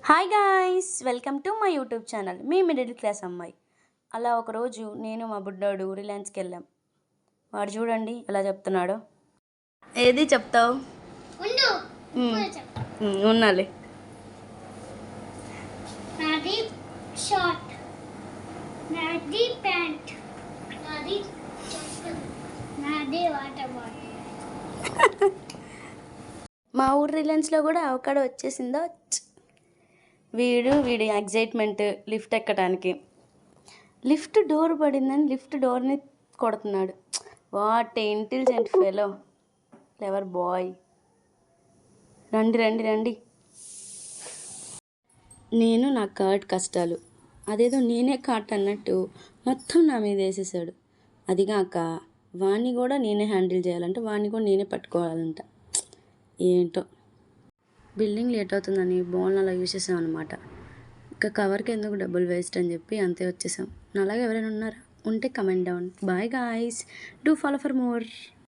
Hi guys, welcome to my YouTube channel. Me middle class అమ్మాయి. అలా ఒకరోజు నేను మా బుడ్డాడు రిలయన్స్కి వెళ్ళాం. వాడు చూడండి ఎలా చెప్తున్నాడో. ఏది చెప్తావు? ఉన్నాలే. నాది షార్ట్, నాది ప్యాంట్, నాది చెప్పులు, నాది వాటర్ బాటిల్. మా ఊరు రిలయన్స్లో కూడా అవకాడో వచ్చేసిందో. వీడి ఎగ్జైట్మెంట్ లిఫ్ట్ ఎక్కడానికి. లిఫ్ట్ డోర్ పడిందని లిఫ్ట్ డోర్ని కొడుతున్నాడు. What intelligent fellow, clever boy. రండి రండి రండి. నేను నా కార్డ్ కష్టాలు, అదేదో నేనే కార్ట్ అన్నట్టు మొత్తం నా మీద వేసేసాడు. అదిగాక వాణ్ణి కూడా నేనే హ్యాండిల్ చేయాలంటే వాణ్ణి కూడా నేనే పట్టుకోవాలంట. ఏంటో. బిల్డింగ్ లేట్ అవుతుందని బోన్ అలా యూజ్ చేసాం అనమాట. ఇంకా కవర్కి ఎందుకు డబ్బులు వేస్ట్ అని చెప్పి అంతే వచ్చేసాం. అలాగే ఎవరైనా ఉన్నారా? ఉంటే comment down. Bye guys, do follow for more.